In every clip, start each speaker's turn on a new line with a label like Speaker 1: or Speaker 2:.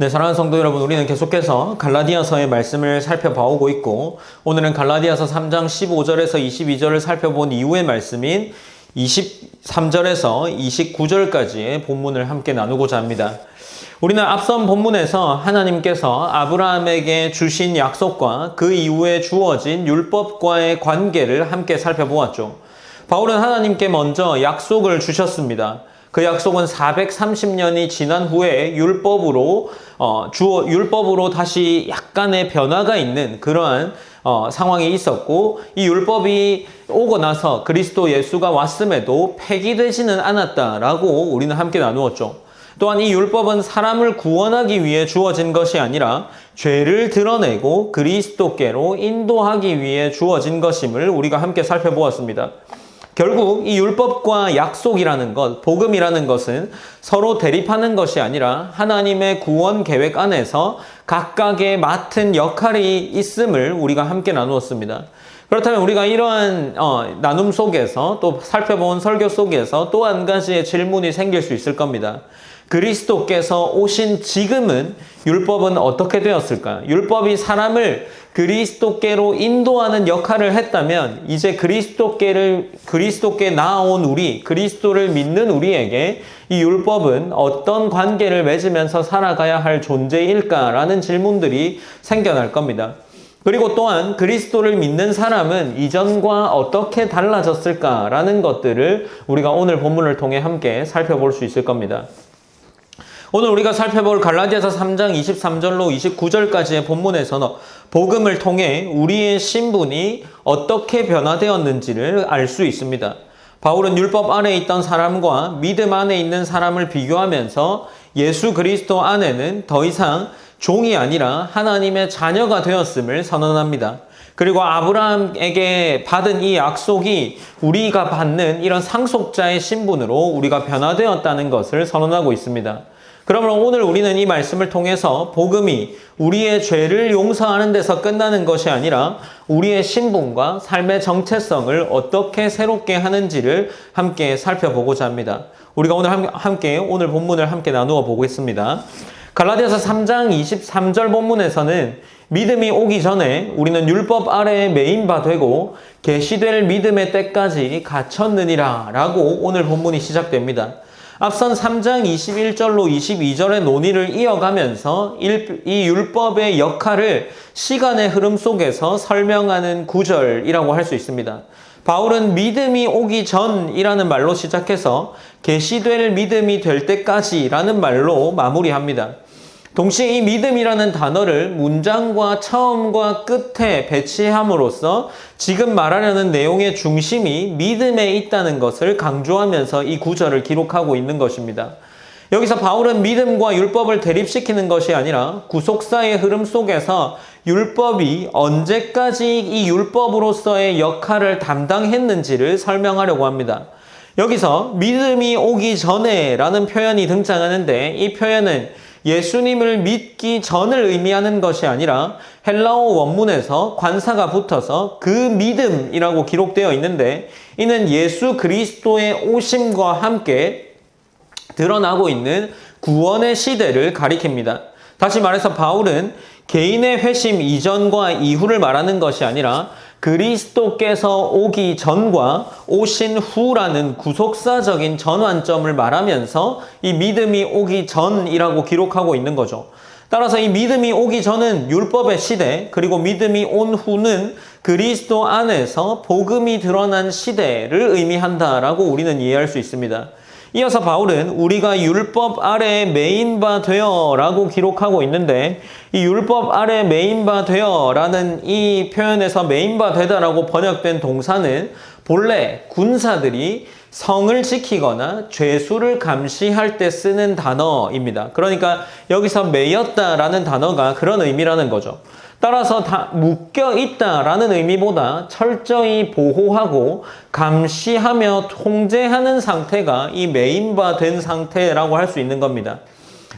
Speaker 1: 네, 사랑하는 성도 여러분, 우리는 계속해서 갈라디아서의 말씀을 살펴봐오고 있고, 오늘은 갈라디아서 3장 15절에서 22절을 살펴본 이후의 말씀인 23절에서 29절까지의 본문을 함께 나누고자 합니다. 우리는 앞선 본문에서 하나님께서 아브라함에게 주신 약속과 그 이후에 주어진 율법과의 관계를 함께 살펴보았죠. 바울은 하나님께 먼저 약속을 주셨습니다. 그 약속은 430년이 지난 후에 율법으로 다시 약간의 변화가 있는 그러한 상황이 있었고, 이 율법이 오고 나서 그리스도 예수가 왔음에도 폐기되지는 않았다라고 우리는 함께 나누었죠. 또한 이 율법은 사람을 구원하기 위해 주어진 것이 아니라 죄를 드러내고 그리스도께로 인도하기 위해 주어진 것임을 우리가 함께 살펴보았습니다. 결국 이 율법과 약속이라는 것, 복음이라는 것은 서로 대립하는 것이 아니라 하나님의 구원 계획 안에서 각각의 맡은 역할이 있음을 우리가 함께 나누었습니다. 그렇다면 우리가 이러한 나눔 속에서 또 살펴본 설교 속에서 또 한 가지의 질문이 생길 수 있을 겁니다. 그리스도께서 오신 지금은 율법은 어떻게 되었을까요? 율법이 사람을 그리스도께로 인도하는 역할을 했다면 이제 그리스도께 나아온 우리, 그리스도를 믿는 우리에게 이 율법은 어떤 관계를 맺으면서 살아가야 할 존재일까라는 질문들이 생겨날 겁니다. 그리고 또한 그리스도를 믿는 사람은 이전과 어떻게 달라졌을까라는 것들을 우리가 오늘 본문을 통해 함께 살펴볼 수 있을 겁니다. 오늘 우리가 살펴볼 갈라디아서 3장 23절로 29절까지의 본문에서는 복음을 통해 우리의 신분이 어떻게 변화되었는지를 알 수 있습니다. 바울은 율법 안에 있던 사람과 믿음 안에 있는 사람을 비교하면서 예수 그리스도 안에는 더 이상 종이 아니라 하나님의 자녀가 되었음을 선언합니다. 그리고 아브라함에게 받은 이 약속이 우리가 받는 이런 상속자의 신분으로 우리가 변화되었다는 것을 선언하고 있습니다. 그러므로 오늘 우리는 이 말씀을 통해서 복음이 우리의 죄를 용서하는 데서 끝나는 것이 아니라 우리의 신분과 삶의 정체성을 어떻게 새롭게 하는지를 함께 살펴보고자 합니다. 우리가 오늘 본문을 함께 나누어 보겠습니다. 갈라디아서 3장 23절 본문에서는 믿음이 오기 전에 우리는 율법 아래에 매인 바 되고 계시될 믿음의 때까지 갇혔느니라 라고 오늘 본문이 시작됩니다. 앞선 3장 21절로 22절의 논의를 이어가면서 이 율법의 역할을 시간의 흐름 속에서 설명하는 구절이라고 할 수 있습니다. 바울은 믿음이 오기 전이라는 말로 시작해서 계시될 믿음이 될 때까지라는 말로 마무리합니다. 동시에 이 믿음이라는 단어를 문장과 처음과 끝에 배치함으로써 지금 말하려는 내용의 중심이 믿음에 있다는 것을 강조하면서 이 구절을 기록하고 있는 것입니다. 여기서 바울은 믿음과 율법을 대립시키는 것이 아니라 구속사의 흐름 속에서 율법이 언제까지 이 율법으로서의 역할을 담당했는지를 설명하려고 합니다. 여기서 믿음이 오기 전에 라는 표현이 등장하는데 이 표현은 예수님을 믿기 전을 의미하는 것이 아니라 헬라어 원문에서 관사가 붙어서 그 믿음이라고 기록되어 있는데 이는 예수 그리스도의 오심과 함께 드러나고 있는 구원의 시대를 가리킵니다. 다시 말해서 바울은 개인의 회심 이전과 이후를 말하는 것이 아니라 그리스도께서 오기 전과 오신 후라는 구속사적인 전환점을 말하면서 이 믿음이 오기 전이라고 기록하고 있는 거죠. 따라서 이 믿음이 오기 전은 율법의 시대, 그리고 믿음이 온 후는 그리스도 안에서 복음이 드러난 시대를 의미한다라고 우리는 이해할 수 있습니다. 이어서 바울은 우리가 율법 아래에 매인 바 되어 라고 기록하고 있는데 이 율법 아래 매인 바 되어 라는 이 표현에서 매인 바 되다라고 번역된 동사는 본래 군사들이 성을 지키거나 죄수를 감시할 때 쓰는 단어입니다. 그러니까 여기서 매였다라는 단어가 그런 의미라는 거죠. 따라서 다 묶여있다라는 의미보다 철저히 보호하고 감시하며 통제하는 상태가 이 매인바 된 상태라고 할 수 있는 겁니다.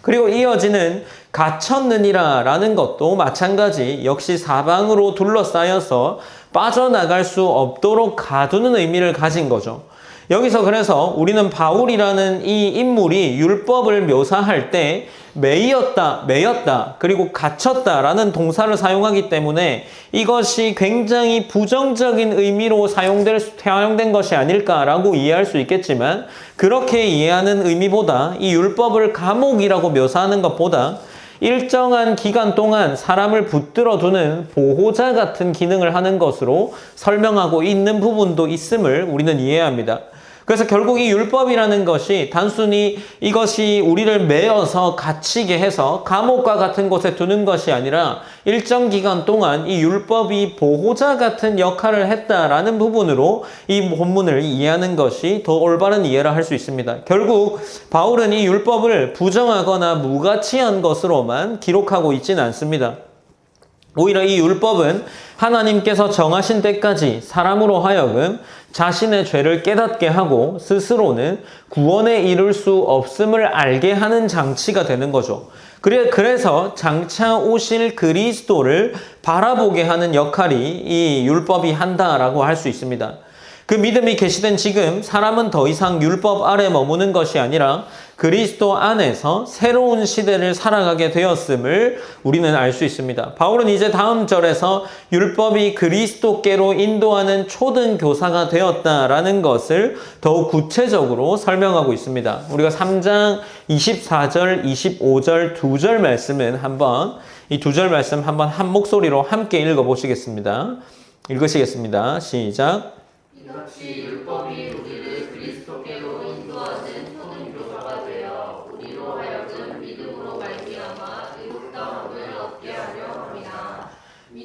Speaker 1: 그리고 이어지는 갇혔느니라 라는 것도 마찬가지 역시 사방으로 둘러싸여서 빠져나갈 수 없도록 가두는 의미를 가진 거죠. 여기서 그래서 우리는 바울이라는 이 인물이 율법을 묘사할 때 매였다, 그리고 갇혔다라는 동사를 사용하기 때문에 이것이 굉장히 부정적인 의미로 사용된 것이 아닐까라고 이해할 수 있겠지만, 그렇게 이해하는 의미보다 이 율법을 감옥이라고 묘사하는 것보다 일정한 기간 동안 사람을 붙들어 두는 보호자 같은 기능을 하는 것으로 설명하고 있는 부분도 있음을 우리는 이해해야 합니다. 그래서 결국 이 율법이라는 것이 단순히 이것이 우리를 매어서 갇히게 해서 감옥과 같은 곳에 두는 것이 아니라 일정 기간 동안 이 율법이 보호자 같은 역할을 했다라는 부분으로 이 본문을 이해하는 것이 더 올바른 이해라 할 수 있습니다. 결국 바울은 이 율법을 부정하거나 무가치한 것으로만 기록하고 있지는 않습니다. 오히려 이 율법은 하나님께서 정하신 때까지 사람으로 하여금 자신의 죄를 깨닫게 하고 스스로는 구원에 이를 수 없음을 알게 하는 장치가 되는 거죠. 그래서 장차 오실 그리스도를 바라보게 하는 역할이 이 율법이 한다라고 할 수 있습니다. 그 믿음이 계시된 지금 사람은 더 이상 율법 아래 머무는 것이 아니라 그리스도 안에서 새로운 시대를 살아가게 되었음을 우리는 알 수 있습니다. 바울은 이제 다음 절에서 율법이 그리스도께로 인도하는 초등 교사가 되었다라는 것을 더욱 구체적으로 설명하고 있습니다. 우리가 3장 24절, 25절 두 절 말씀은 이 두 절 말씀 한번 한 목소리로 함께 읽어보시겠습니다. 읽으시겠습니다. 시작.
Speaker 2: 이같이 율법이 우리를 그리스도께로 인도하는 초등교사가 되어 우리로 하여금 믿음으로 말미암아 의롭다함을 얻게 하려 함이라.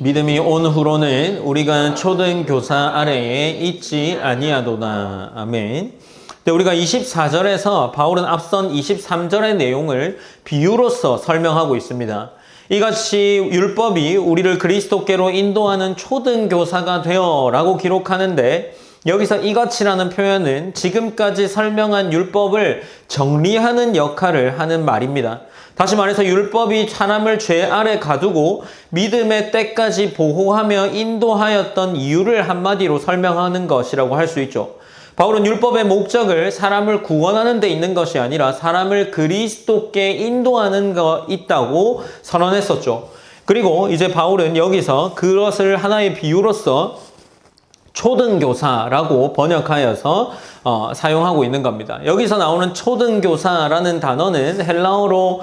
Speaker 1: 믿음이 온 후로는 우리가 초등교사 아래에 있지 아니하도다. 아멘. 우리가 24절에서 바울은 앞선 23절의 내용을 비유로서 설명하고 있습니다. 이같이 율법이 우리를 그리스도께로 인도하는 초등교사가 되어 라고 기록하는데, 여기서 이같이라는 표현은 지금까지 설명한 율법을 정리하는 역할을 하는 말입니다. 다시 말해서 율법이 사람을 죄 아래 가두고 믿음의 때까지 보호하며 인도하였던 이유를 한마디로 설명하는 것이라고 할 수 있죠. 바울은 율법의 목적을 사람을 구원하는 데 있는 것이 아니라 사람을 그리스도께 인도하는 거 있다고 선언했었죠. 그리고 이제 바울은 여기서 그것을 하나의 비유로서 초등교사라고 번역하여서 사용하고 있는 겁니다. 여기서 나오는 초등교사라는 단어는 헬라어로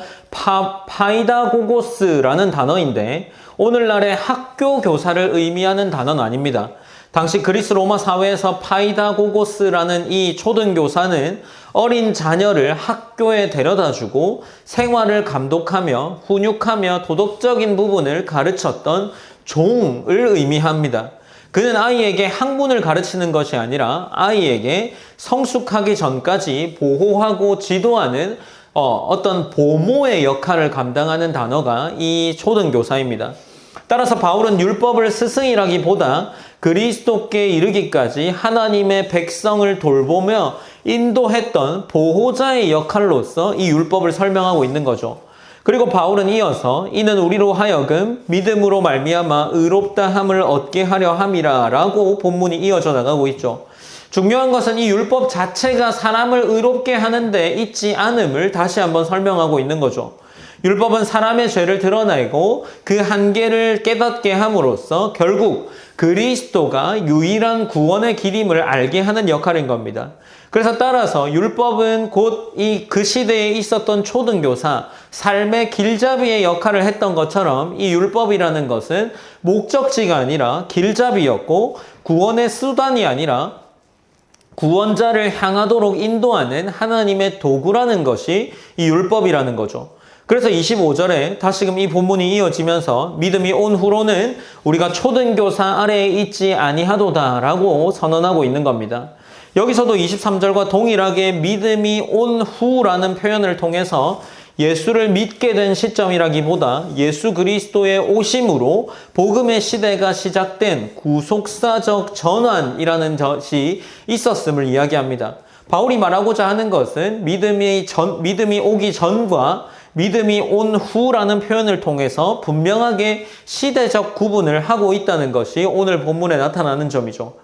Speaker 1: 파이다고고스라는 단어인데 오늘날의 학교 교사를 의미하는 단어는 아닙니다. 당시 그리스 로마 사회에서 파이다고고스라는 이 초등교사는 어린 자녀를 학교에 데려다주고 생활을 감독하며 훈육하며 도덕적인 부분을 가르쳤던 종을 의미합니다. 그는 아이에게 학문을 가르치는 것이 아니라 아이에게 성숙하기 전까지 보호하고 지도하는 어떤 보모의 역할을 감당하는 단어가 이 초등교사입니다. 따라서 바울은 율법을 스승이라기보다 그리스도께 이르기까지 하나님의 백성을 돌보며 인도했던 보호자의 역할로서 이 율법을 설명하고 있는 거죠. 그리고 바울은 이어서 이는 우리로 하여금 믿음으로 말미암아 의롭다함을 얻게 하려 함이라 라고 본문이 이어져 나가고 있죠. 중요한 것은 이 율법 자체가 사람을 의롭게 하는 데 있지 않음을 다시 한번 설명하고 있는 거죠. 율법은 사람의 죄를 드러내고 그 한계를 깨닫게 함으로써 결국 그리스도가 유일한 구원의 길임을 알게 하는 역할인 겁니다. 그래서 따라서 율법은 곧 그 시대에 있었던 초등교사, 삶의 길잡이의 역할을 했던 것처럼 이 율법이라는 것은 목적지가 아니라 길잡이였고 구원의 수단이 아니라 구원자를 향하도록 인도하는 하나님의 도구라는 것이 이 율법이라는 거죠. 그래서 25절에 다시금 이 본문이 이어지면서 믿음이 온 후로는 우리가 초등교사 아래에 있지 아니하도다 라고 선언하고 있는 겁니다. 여기서도 23절과 동일하게 믿음이 온 후라는 표현을 통해서 예수를 믿게 된 시점이라기보다 예수 그리스도의 오심으로 복음의 시대가 시작된 구속사적 전환이라는 것이 있었음을 이야기합니다. 바울이 말하고자 하는 것은 믿음이 오기 전과 믿음이 온 후라는 표현을 통해서 분명하게 시대적 구분을 하고 있다는 것이 오늘 본문에 나타나는 점이죠.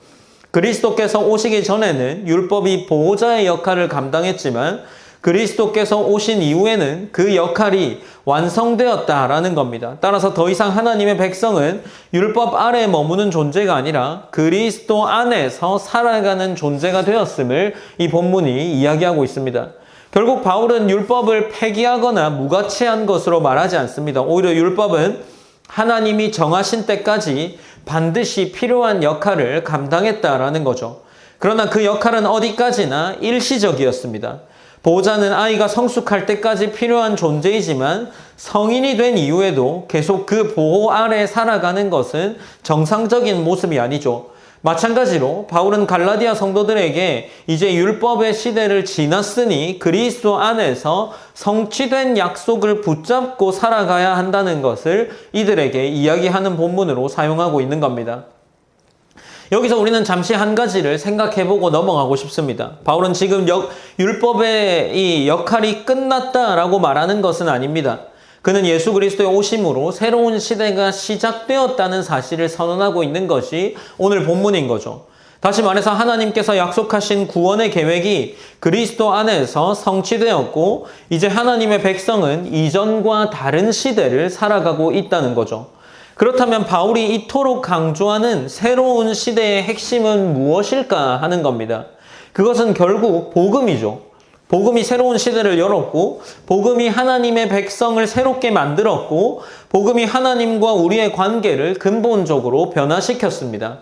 Speaker 1: 그리스도께서 오시기 전에는 율법이 보호자의 역할을 감당했지만 그리스도께서 오신 이후에는 그 역할이 완성되었다라는 겁니다. 따라서 더 이상 하나님의 백성은 율법 아래에 머무는 존재가 아니라 그리스도 안에서 살아가는 존재가 되었음을 이 본문이 이야기하고 있습니다. 결국 바울은 율법을 폐기하거나 무가치한 것으로 말하지 않습니다. 오히려 율법은 하나님이 정하신 때까지 반드시 필요한 역할을 감당했다라는 거죠. 그러나 그 역할은 어디까지나 일시적이었습니다. 보호자는 아이가 성숙할 때까지 필요한 존재이지만 성인이 된 이후에도 계속 그 보호 아래 살아가는 것은 정상적인 모습이 아니죠. 마찬가지로 바울은 갈라디아 성도들에게 이제 율법의 시대를 지났으니 그리스도 안에서 성취된 약속을 붙잡고 살아가야 한다는 것을 이들에게 이야기하는 본문으로 사용하고 있는 겁니다. 여기서 우리는 잠시 한 가지를 생각해보고 넘어가고 싶습니다. 바울은 지금 율법의 이 역할이 끝났다라고 말하는 것은 아닙니다. 그는 예수 그리스도의 오심으로 새로운 시대가 시작되었다는 사실을 선언하고 있는 것이 오늘 본문인 거죠. 다시 말해서 하나님께서 약속하신 구원의 계획이 그리스도 안에서 성취되었고 이제 하나님의 백성은 이전과 다른 시대를 살아가고 있다는 거죠. 그렇다면 바울이 이토록 강조하는 새로운 시대의 핵심은 무엇일까 하는 겁니다. 그것은 결국 복음이죠. 복음이 새로운 시대를 열었고 복음이 하나님의 백성을 새롭게 만들었고 복음이 하나님과 우리의 관계를 근본적으로 변화시켰습니다.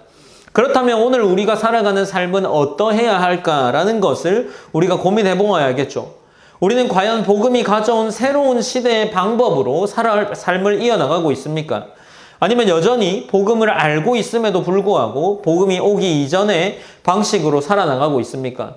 Speaker 1: 그렇다면 오늘 우리가 살아가는 삶은 어떠해야 할까라는 것을 우리가 고민해 보아야겠죠. 우리는 과연 복음이 가져온 새로운 시대의 방법으로 삶을 이어나가고 있습니까? 아니면 여전히 복음을 알고 있음에도 불구하고 복음이 오기 이전의 방식으로 살아나가고 있습니까?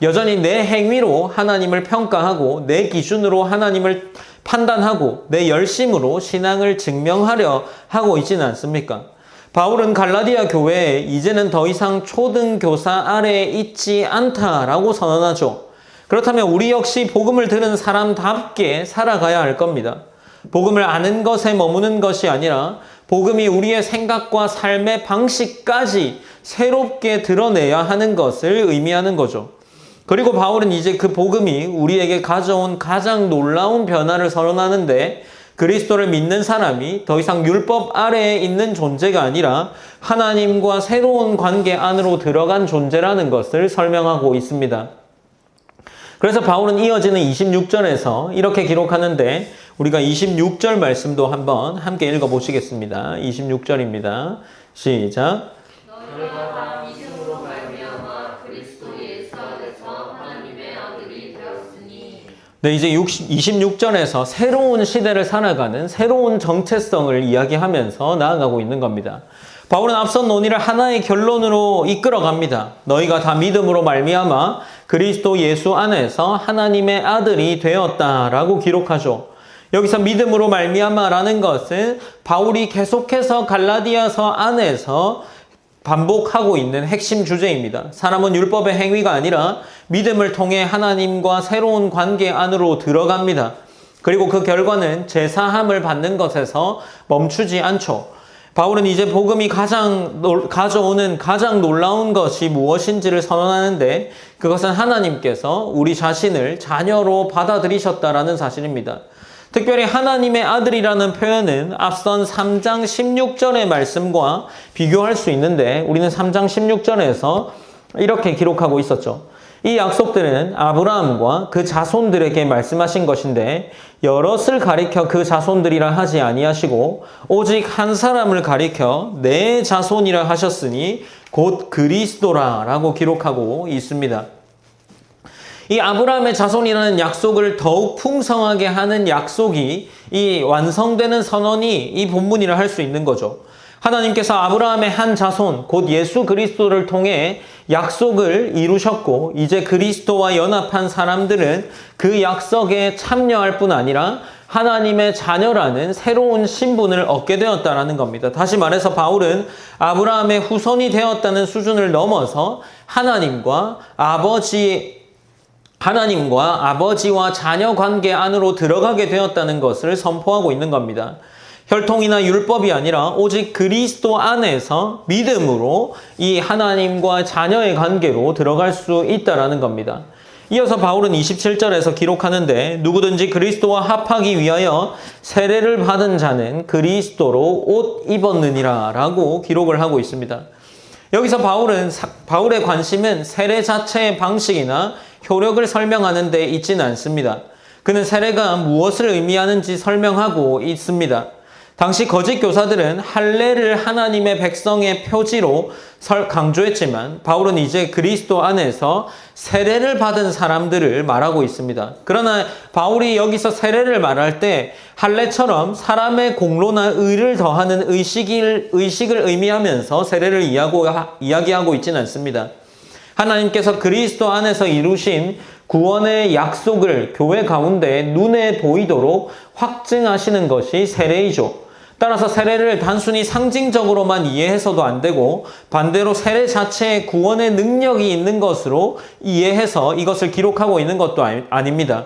Speaker 1: 여전히 내 행위로 하나님을 평가하고 내 기준으로 하나님을 판단하고 내 열심으로 신앙을 증명하려 하고 있지는 않습니까? 바울은 갈라디아 교회에 이제는 더 이상 초등교사 아래에 있지 않다라고 선언하죠. 그렇다면 우리 역시 복음을 들은 사람답게 살아가야 할 겁니다. 복음을 아는 것에 머무는 것이 아니라 복음이 우리의 생각과 삶의 방식까지 새롭게 드러내야 하는 것을 의미하는 거죠. 그리고 바울은 이제 그 복음이 우리에게 가져온 가장 놀라운 변화를 선언하는데 그리스도를 믿는 사람이 더 이상 율법 아래에 있는 존재가 아니라 하나님과 새로운 관계 안으로 들어간 존재라는 것을 설명하고 있습니다. 그래서 바울은 이어지는 26절에서 이렇게 기록하는데 우리가 26절 말씀도 한번 함께 읽어보시겠습니다. 26절입니다. 시작.
Speaker 2: 너희가 다 믿음으로 말미암아 그리스도 예수 안에서 하나님의 아들이 되었으니.
Speaker 1: 네, 이제 26절에서 새로운 시대를 살아가는 새로운 정체성을 이야기하면서 나아가고 있는 겁니다. 바울은 앞선 논의를 하나의 결론으로 이끌어갑니다. 너희가 다 믿음으로 말미암아 그리스도 예수 안에서 하나님의 아들이 되었다라고 기록하죠. 여기서 믿음으로 말미암아라는 것은 바울이 계속해서 갈라디아서 안에서 반복하고 있는 핵심 주제입니다. 사람은 율법의 행위가 아니라 믿음을 통해 하나님과 새로운 관계 안으로 들어갑니다. 그리고 그 결과는 제사함을 받는 것에서 멈추지 않죠. 바울은 이제 복음이 가져오는 가장 놀라운 것이 무엇인지를 선언하는데 그것은 하나님께서 우리 자신을 자녀로 받아들이셨다라는 사실입니다. 특별히 하나님의 아들이라는 표현은 앞선 3장 16절의 말씀과 비교할 수 있는데 우리는 3장 16절에서 이렇게 기록하고 있었죠. 이 약속들은 아브라함과 그 자손들에게 말씀하신 것인데 여럿을 가리켜 그 자손들이라 하지 아니하시고 오직 한 사람을 가리켜 내 자손이라 하셨으니 곧 그리스도라 라고 기록하고 있습니다. 이 아브라함의 자손이라는 약속을 더욱 풍성하게 하는 약속이 이 완성되는 선언이 이 본문이라 할 수 있는 거죠. 하나님께서 아브라함의 한 자손, 곧 예수 그리스도를 통해 약속을 이루셨고 이제 그리스도와 연합한 사람들은 그 약속에 참여할 뿐 아니라 하나님의 자녀라는 새로운 신분을 얻게 되었다는 겁니다. 다시 말해서 바울은 아브라함의 후손이 되었다는 수준을 넘어서 하나님과 아버지와 자녀 관계 안으로 들어가게 되었다는 것을 선포하고 있는 겁니다. 혈통이나 율법이 아니라 오직 그리스도 안에서 믿음으로 이 하나님과 자녀의 관계로 들어갈 수 있다라는 겁니다. 이어서 바울은 27절에서 기록하는데 누구든지 그리스도와 합하기 위하여 세례를 받은 자는 그리스도로 옷 입었느니라 라고 기록을 하고 있습니다. 여기서 바울의 관심은 세례 자체의 방식이나 효력을 설명하는 데 있지는 않습니다. 그는 세례가 무엇을 의미하는지 설명하고 있습니다. 당시 거짓 교사들은 할례를 하나님의 백성의 표지로 강조했지만 바울은 이제 그리스도 안에서 세례를 받은 사람들을 말하고 있습니다. 그러나 바울이 여기서 세례를 말할 때 할례처럼 사람의 공로나 의를 더하는 의식을 의미하면서 세례를 이야기하고 있지는 않습니다. 하나님께서 그리스도 안에서 이루신 구원의 약속을 교회 가운데 눈에 보이도록 확증하시는 것이 세례이죠. 따라서 세례를 단순히 상징적으로만 이해해서도 안 되고 반대로 세례 자체에 구원의 능력이 있는 것으로 이해해서 이것을 기록하고 있는 것도 아닙니다.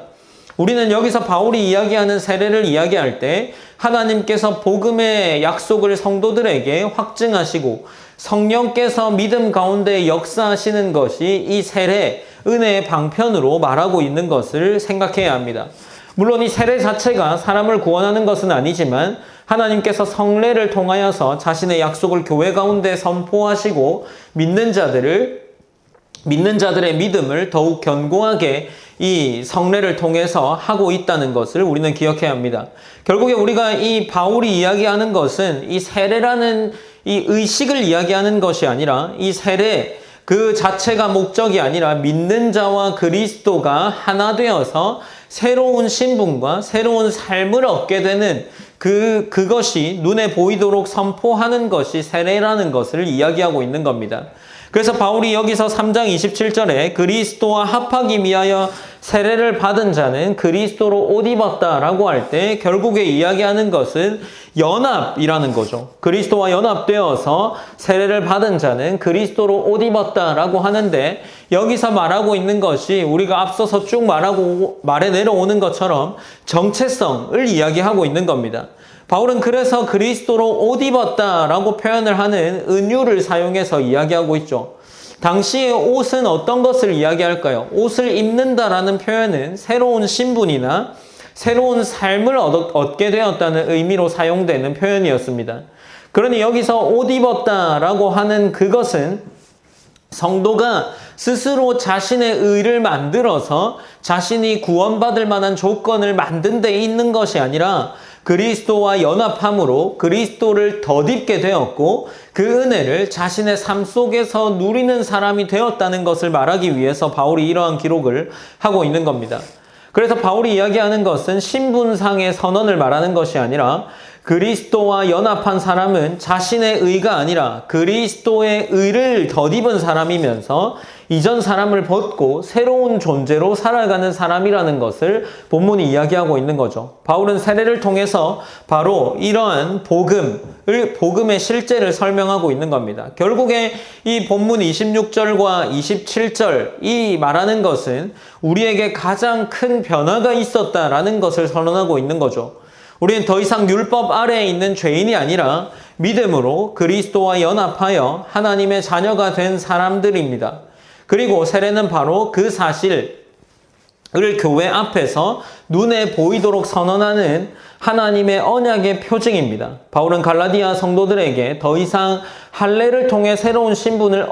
Speaker 1: 우리는 여기서 바울이 이야기하는 세례를 이야기할 때 하나님께서 복음의 약속을 성도들에게 확증하시고 성령께서 믿음 가운데 역사하시는 것이 이 세례, 은혜의 방편으로 말하고 있는 것을 생각해야 합니다. 물론 이 세례 자체가 사람을 구원하는 것은 아니지만 하나님께서 성례를 통하여서 자신의 약속을 교회 가운데 선포하시고 믿는 자들의 믿음을 더욱 견고하게 이 성례를 통해서 하고 있다는 것을 우리는 기억해야 합니다. 결국에 우리가 이 바울이 이야기하는 것은 이 세례라는 이 의식을 이야기하는 것이 아니라 이 세례 그 자체가 목적이 아니라 믿는 자와 그리스도가 하나 되어서 새로운 신분과 새로운 삶을 얻게 되는 그것이 눈에 보이도록 선포하는 것이 세례라는 것을 이야기하고 있는 겁니다. 그래서 바울이 여기서 3장 27절에 그리스도와 합하기 위하여 세례를 받은 자는 그리스도로 옷 입었다라고 할 때 결국에 이야기하는 것은 연합이라는 거죠. 그리스도와 연합되어서 세례를 받은 자는 그리스도로 옷 입었다라고 하는데 여기서 말하고 있는 것이 우리가 앞서서 쭉 말해 내려오는 것처럼 정체성을 이야기하고 있는 겁니다. 바울은 그래서 그리스도로 옷 입었다라고 표현을 하는 은유를 사용해서 이야기하고 있죠. 당시의 옷은 어떤 것을 이야기할까요? 옷을 입는다라는 표현은 새로운 신분이나 새로운 삶을 얻게 되었다는 의미로 사용되는 표현이었습니다. 그러니 여기서 옷 입었다라고 하는 그것은 성도가 스스로 자신의 의를 만들어서 자신이 구원받을 만한 조건을 만든 데 있는 것이 아니라 그리스도와 연합함으로 그리스도를 덧입게 되었고 그 은혜를 자신의 삶 속에서 누리는 사람이 되었다는 것을 말하기 위해서 바울이 이러한 기록을 하고 있는 겁니다. 그래서 바울이 이야기하는 것은 신분상의 선언을 말하는 것이 아니라 그리스도와 연합한 사람은 자신의 의가 아니라 그리스도의 의를 덧입은 사람이면서 이전 사람을 벗고 새로운 존재로 살아가는 사람이라는 것을 본문이 이야기하고 있는 거죠. 바울은 세례를 통해서 바로 이러한 복음의 실제를 설명하고 있는 겁니다. 결국에 이 본문 26절과 27절 이 말하는 것은 우리에게 가장 큰 변화가 있었다라는 것을 선언하고 있는 거죠. 우리는 더 이상 율법 아래에 있는 죄인이 아니라 믿음으로 그리스도와 연합하여 하나님의 자녀가 된 사람들입니다. 그리고 세례는 바로 그 사실을 교회 앞에서 눈에 보이도록 선언하는 하나님의 언약의 표징입니다. 바울은 갈라디아 성도들에게 더 이상 할례를 통해 새로운 신분을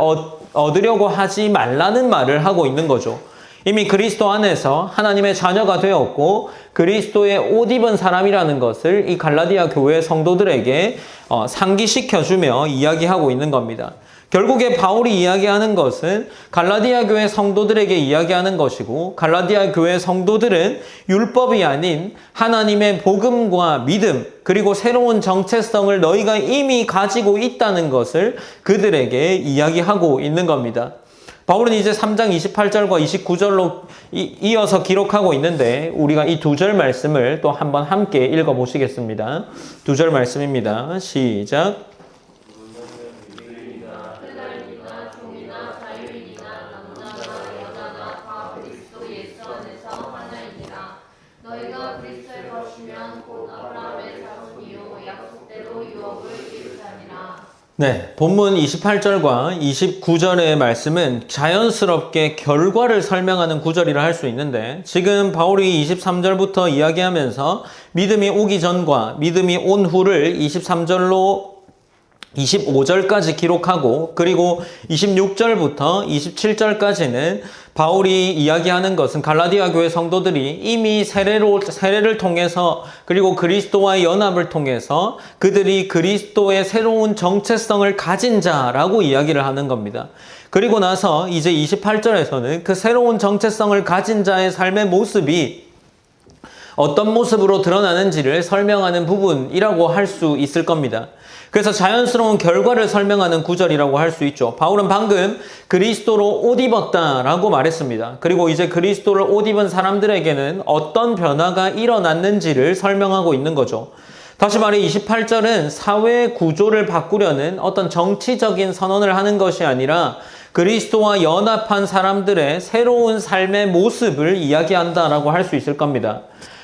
Speaker 1: 얻으려고 하지 말라는 말을 하고 있는 거죠. 이미 그리스도 안에서 하나님의 자녀가 되었고 그리스도의 옷 입은 사람이라는 것을 이 갈라디아 교회 성도들에게 상기시켜주며 이야기하고 있는 겁니다. 결국에 바울이 이야기하는 것은 갈라디아 교회 성도들에게 이야기하는 것이고 갈라디아 교회 성도들은 율법이 아닌 하나님의 복음과 믿음 그리고 새로운 정체성을 너희가 이미 가지고 있다는 것을 그들에게 이야기하고 있는 겁니다. 바울은 이제 3장 28절과 29절로 이어서 기록하고 있는데 우리가 이 두 절 말씀을 또 한번 함께 읽어보시겠습니다. 두 절 말씀입니다. 시작.
Speaker 2: 너희가 그리스도의 것이면 곧 아브라함의 자손이요 약속의
Speaker 1: 네, 본문 28절과 29절의 말씀은 자연스럽게 결과를 설명하는 구절이라 할 수 있는데, 지금 바울이 23절부터 이야기하면서 믿음이 오기 전과 믿음이 온 후를 23절로 25절까지 기록하고, 그리고 26절부터 27절까지는 바울이 이야기하는 것은 갈라디아 교회 성도들이 이미 세례를 통해서, 그리고 그리스도와의 연합을 통해서 그들이 그리스도의 새로운 정체성을 가진 자라고 이야기를 하는 겁니다. 그리고 나서 이제 28절에서는 그 새로운 정체성을 가진 자의 삶의 모습이 어떤 모습으로 드러나는지를 설명하는 부분이라고 할 수 있을 겁니다. 그래서 자연스러운 결과를 설명하는 구절이라고 할 수 있죠. 바울은 방금 그리스도로 옷 입었다라고 말했습니다. 그리고 이제 그리스도를 옷 입은 사람들에게는 어떤 변화가 일어났는지를 설명하고 있는 거죠. 다시 말해 28절은 사회 구조를 바꾸려는 어떤 정치적인 선언을 하는 것이 아니라 그리스도와 연합한 사람들의 새로운 삶의 모습을 이야기한다라고 할 수 있을 겁니다.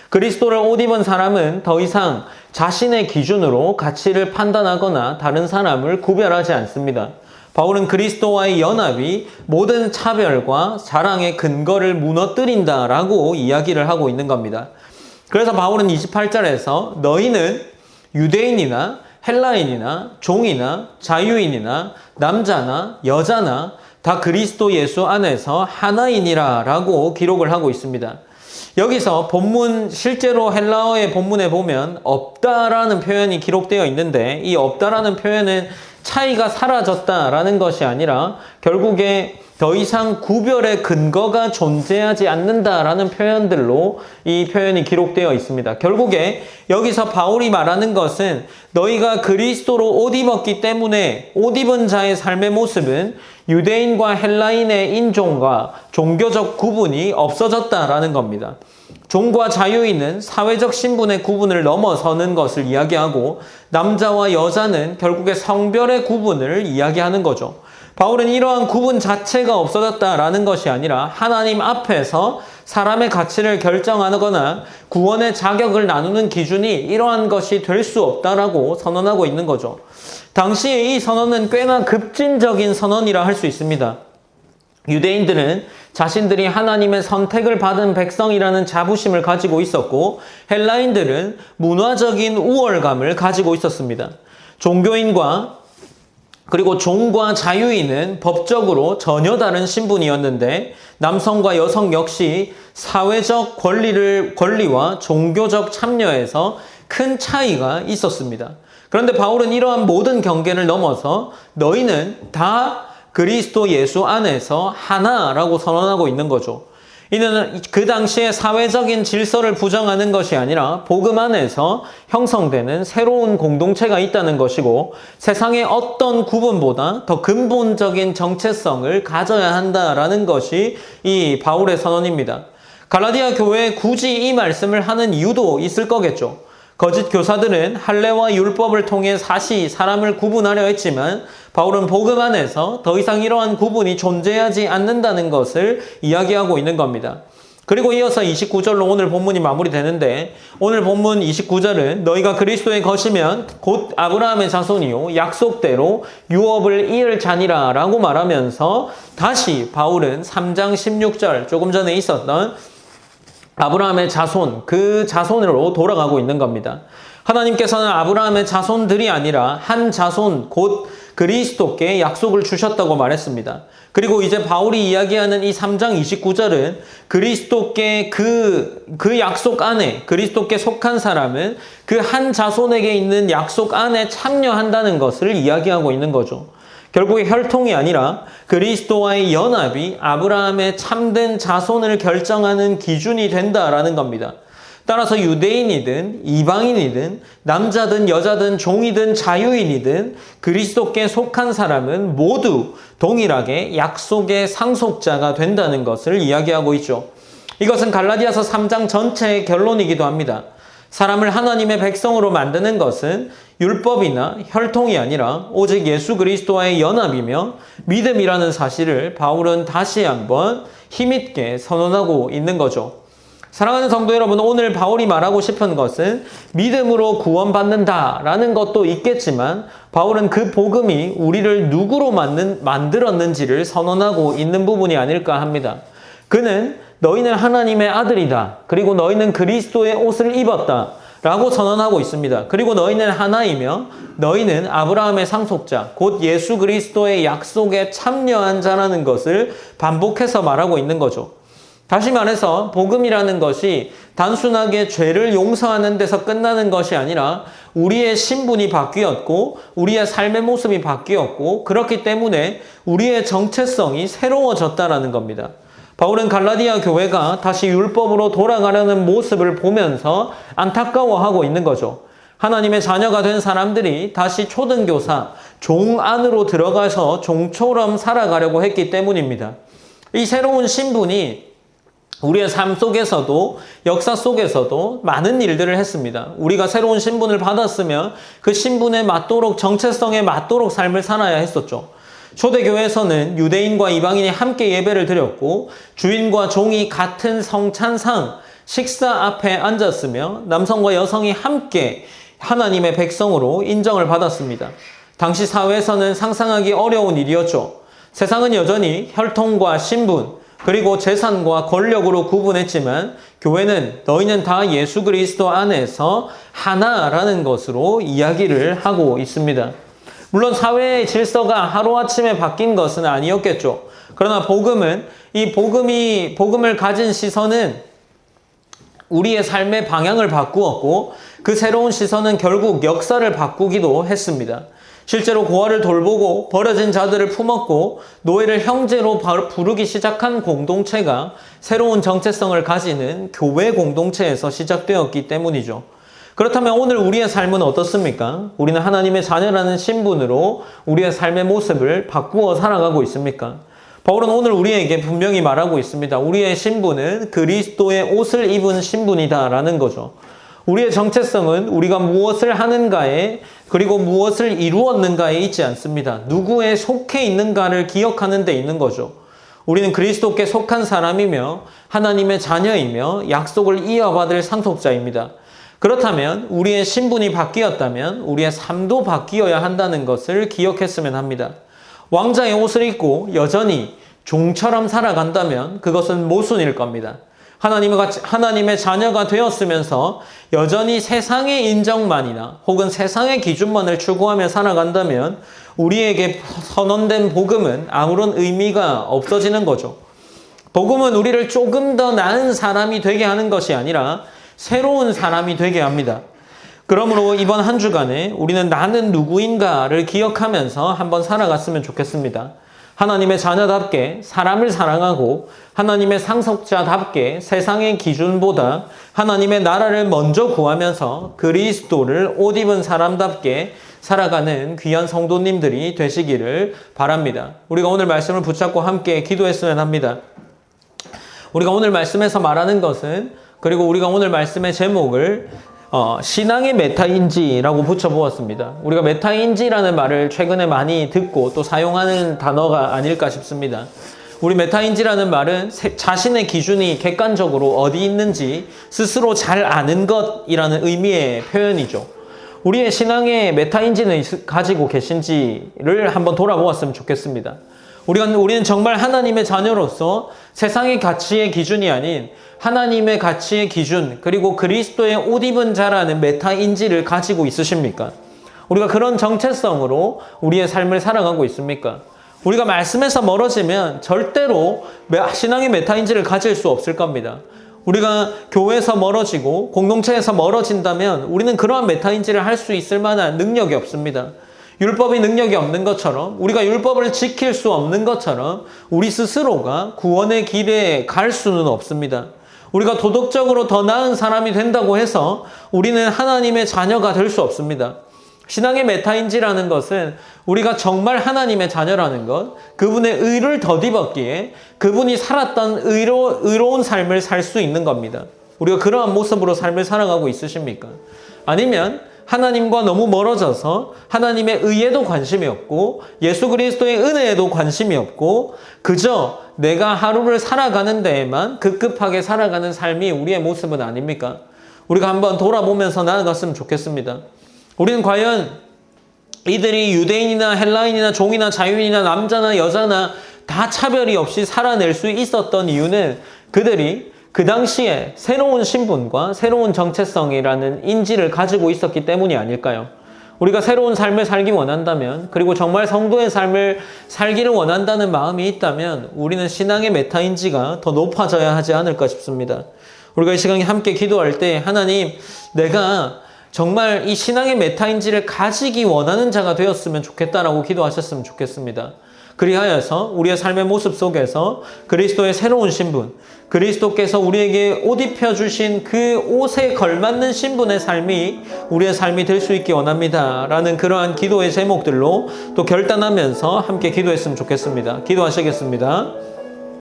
Speaker 1: 그리스도를 옷 입은 사람은 더 이상 자신의 기준으로 가치를 판단하거나 다른 사람을 구별하지 않습니다. 바울은 그리스도와의 연합이 모든 차별과 자랑의 근거를 무너뜨린다라고 이야기를 하고 있는 겁니다. 그래서 바울은 28절에서 너희는 유대인이나 헬라인이나 종이나 자유인이나 남자나 여자나 다 그리스도 예수 안에서 하나이니라 라고 기록을 하고 있습니다. 여기서 본문, 실제로 헬라어의 본문에 보면 없다라는 표현이 기록되어 있는데, 이 없다라는 표현은 차이가 사라졌다라는 것이 아니라 결국에 더 이상 구별의 근거가 존재하지 않는다라는 표현들로 이 표현이 기록되어 있습니다. 결국에 여기서 바울이 말하는 것은 너희가 그리스도로 옷 입었기 때문에 옷 입은 자의 삶의 모습은 유대인과 헬라인의 인종과 종교적 구분이 없어졌다라는 겁니다. 종과 자유인은 사회적 신분의 구분을 넘어서는 것을 이야기하고, 남자와 여자는 결국에 성별의 구분을 이야기하는 거죠. 바울은 이러한 구분 자체가 없어졌다라는 것이 아니라 하나님 앞에서 사람의 가치를 결정하거나 구원의 자격을 나누는 기준이 이러한 것이 될 수 없다라고 선언하고 있는 거죠. 당시에 이 선언은 꽤나 급진적인 선언이라 할 수 있습니다. 유대인들은 자신들이 하나님의 선택을 받은 백성이라는 자부심을 가지고 있었고, 헬라인들은 문화적인 우월감을 가지고 있었습니다. 종교인과 그리고 종과 자유인은 법적으로 전혀 다른 신분이었는데, 남성과 여성 역시 사회적 권리와 종교적 참여에서 큰 차이가 있었습니다. 그런데 바울은 이러한 모든 경계를 넘어서 너희는 다 그리스도 예수 안에서 하나라고 선언하고 있는 거죠. 이는 그 당시에 사회적인 질서를 부정하는 것이 아니라 복음 안에서 형성되는 새로운 공동체가 있다는 것이고, 세상의 어떤 구분보다 더 근본적인 정체성을 가져야 한다라는 것이 이 바울의 선언입니다. 갈라디아 교회에 굳이 이 말씀을 하는 이유도 있을 거겠죠. 거짓 교사들은 할례와 율법을 통해 사시 사람을 구분하려 했지만, 바울은 복음 안에서 더 이상 이러한 구분이 존재하지 않는다는 것을 이야기하고 있는 겁니다. 그리고 이어서 29절로 오늘 본문이 마무리되는데, 오늘 본문 29절은 너희가 그리스도의 것이면 곧 아브라함의 자손이요 약속대로 유업을 이을 자니라 라고 말하면서, 다시 바울은 3장 16절 조금 전에 있었던 아브라함의 자손, 그 자손으로 돌아가고 있는 겁니다. 하나님께서는 아브라함의 자손들이 아니라 한 자손, 곧 그리스도께 약속을 주셨다고 말했습니다. 그리고 이제 바울이 이야기하는 이 3장 29절은 그리스도께 그 약속 안에, 그리스도께 속한 사람은 그 한 자손에게 있는 약속 안에 참여한다는 것을 이야기하고 있는 거죠. 결국에 혈통이 아니라 그리스도와의 연합이 아브라함의 참된 자손을 결정하는 기준이 된다라는 겁니다. 따라서 유대인이든 이방인이든 남자든 여자든 종이든 자유인이든 그리스도께 속한 사람은 모두 동일하게 약속의 상속자가 된다는 것을 이야기하고 있죠. 이것은 갈라디아서 3장 전체의 결론이기도 합니다. 사람을 하나님의 백성으로 만드는 것은 율법이나 혈통이 아니라 오직 예수 그리스도와의 연합이며 믿음이라는 사실을 바울은 다시 한번 힘있게 선언하고 있는 거죠. 사랑하는 성도 여러분, 오늘 바울이 말하고 싶은 것은 믿음으로 구원받는다라는 것도 있겠지만 바울은 그 복음이 우리를 누구로 만들었는지를 선언하고 있는 부분이 아닐까 합니다. 그는 너희는 하나님의 아들이다. 그리고 너희는 그리스도의 옷을 입었다. 라고 선언하고 있습니다. 그리고 너희는 하나이며 너희는 아브라함의 상속자, 곧 예수 그리스도의 약속에 참여한 자라는 것을 반복해서 말하고 있는 거죠. 다시 말해서 복음이라는 것이 단순하게 죄를 용서하는 데서 끝나는 것이 아니라 우리의 신분이 바뀌었고 우리의 삶의 모습이 바뀌었고 그렇기 때문에 우리의 정체성이 새로워졌다라는 겁니다. 바울은 갈라디아 교회가 다시 율법으로 돌아가려는 모습을 보면서 안타까워하고 있는 거죠. 하나님의 자녀가 된 사람들이 다시 초등교사, 종 안으로 들어가서 종처럼 살아가려고 했기 때문입니다. 이 새로운 신분이 우리의 삶 속에서도 역사 속에서도 많은 일들을 했습니다. 우리가 새로운 신분을 받았으면 그 신분에 맞도록 정체성에 맞도록 삶을 살아야 했었죠. 초대교회에서는 유대인과 이방인이 함께 예배를 드렸고 주인과 종이 같은 성찬상 식사 앞에 앉았으며 남성과 여성이 함께 하나님의 백성으로 인정을 받았습니다. 당시 사회에서는 상상하기 어려운 일이었죠. 세상은 여전히 혈통과 신분 그리고 재산과 권력으로 구분했지만 교회는 너희는 다 예수 그리스도 안에서 하나라는 것으로 이야기를 하고 있습니다. 물론 사회의 질서가 하루아침에 바뀐 것은 아니었겠죠. 그러나 복음을 가진 시선은 우리의 삶의 방향을 바꾸었고 그 새로운 시선은 결국 역사를 바꾸기도 했습니다. 실제로 고아를 돌보고 버려진 자들을 품었고 노예를 형제로 부르기 시작한 공동체가 새로운 정체성을 가지는 교회 공동체에서 시작되었기 때문이죠. 그렇다면 오늘 우리의 삶은 어떻습니까? 우리는 하나님의 자녀라는 신분으로 우리의 삶의 모습을 바꾸어 살아가고 있습니까? 바울은 오늘 우리에게 분명히 말하고 있습니다. 우리의 신분은 그리스도의 옷을 입은 신분이다라는 거죠. 우리의 정체성은 우리가 무엇을 하는가에 그리고 무엇을 이루었는가에 있지 않습니다. 누구에 속해 있는가를 기억하는 데 있는 거죠. 우리는 그리스도께 속한 사람이며 하나님의 자녀이며 약속을 이어받을 상속자입니다. 그렇다면 우리의 신분이 바뀌었다면 우리의 삶도 바뀌어야 한다는 것을 기억했으면 합니다. 왕자의 옷을 입고 여전히 종처럼 살아간다면 그것은 모순일 겁니다. 하나님의 자녀가 되었으면서 여전히 세상의 인정만이나 혹은 세상의 기준만을 추구하며 살아간다면 우리에게 선언된 복음은 아무런 의미가 없어지는 거죠. 복음은 우리를 조금 더 나은 사람이 되게 하는 것이 아니라 새로운 사람이 되게 합니다. 그러므로 이번 한 주간에 우리는 나는 누구인가를 기억하면서 한번 살아갔으면 좋겠습니다. 하나님의 자녀답게 사람을 사랑하고 하나님의 상속자답게 세상의 기준보다 하나님의 나라를 먼저 구하면서 그리스도를 옷 입은 사람답게 살아가는 귀한 성도님들이 되시기를 바랍니다. 우리가 오늘 말씀을 붙잡고 함께 기도했으면 합니다. 우리가 오늘 말씀에서 말하는 것은 그리고 우리가 오늘 말씀의 제목을 신앙의 메타인지라고 붙여보았습니다. 우리가 메타인지라는 말을 최근에 많이 듣고 또 사용하는 단어가 아닐까 싶습니다. 우리 메타인지라는 말은 자신의 기준이 객관적으로 어디 있는지 스스로 잘 아는 것이라는 의미의 표현이죠. 우리의 신앙의 메타인지는 가지고 계신지를 한번 돌아보았으면 좋겠습니다. 우리는 정말 하나님의 자녀로서 세상의 가치의 기준이 아닌 하나님의 가치의 기준 그리고 그리스도의 옷 입은 자라는 메타인지를 가지고 있으십니까? 우리가 그런 정체성으로 우리의 삶을 살아가고 있습니까? 우리가 말씀에서 멀어지면 절대로 신앙의 메타인지를 가질 수 없을 겁니다. 우리가 교회에서 멀어지고 공동체에서 멀어진다면 우리는 그러한 메타인지를 할 수 있을 만한 능력이 없습니다. 율법이 능력이 없는 것처럼 우리가 율법을 지킬 수 없는 것처럼 우리 스스로가 구원의 길에 갈 수는 없습니다. 우리가 도덕적으로 더 나은 사람이 된다고 해서 우리는 하나님의 자녀가 될 수 없습니다. 신앙의 메타인지라는 것은 우리가 정말 하나님의 자녀라는 것, 그분의 의를 덧입었기에 그분이 살았던 의로운 삶을 살 수 있는 겁니다. 우리가 그러한 모습으로 삶을 살아가고 있으십니까? 아니면 하나님과 너무 멀어져서 하나님의 의에도 관심이 없고 예수 그리스도의 은혜에도 관심이 없고 그저 내가 하루를 살아가는 데에만 급급하게 살아가는 삶이 우리의 모습은 아닙니까? 우리가 한번 돌아보면서 나아갔으면 좋겠습니다. 우리는 과연 이들이 유대인이나 헬라인이나 종이나 자유인이나 남자나 여자나 다 차별이 없이 살아낼 수 있었던 이유는 그들이 그 당시에 새로운 신분과 새로운 정체성이라는 인지를 가지고 있었기 때문이 아닐까요? 우리가 새로운 삶을 살기 원한다면, 그리고 정말 성도의 삶을 살기를 원한다는 마음이 있다면 우리는 신앙의 메타인지가 더 높아져야 하지 않을까 싶습니다. 우리가 이 시간에 함께 기도할 때 하나님, 내가 정말 이 신앙의 메타인지를 가지기 원하는 자가 되었으면 좋겠다라고 기도하셨으면 좋겠습니다. 그리하여서 우리의 삶의 모습 속에서 그리스도의 새로운 신분, 그리스도께서 우리에게 옷 입혀주신 그 옷에 걸맞는 신분의 삶이 우리의 삶이 될 수 있기 원합니다. 라는 그러한 기도의 제목들로 또 결단하면서 함께 기도했으면 좋겠습니다. 기도하시겠습니다.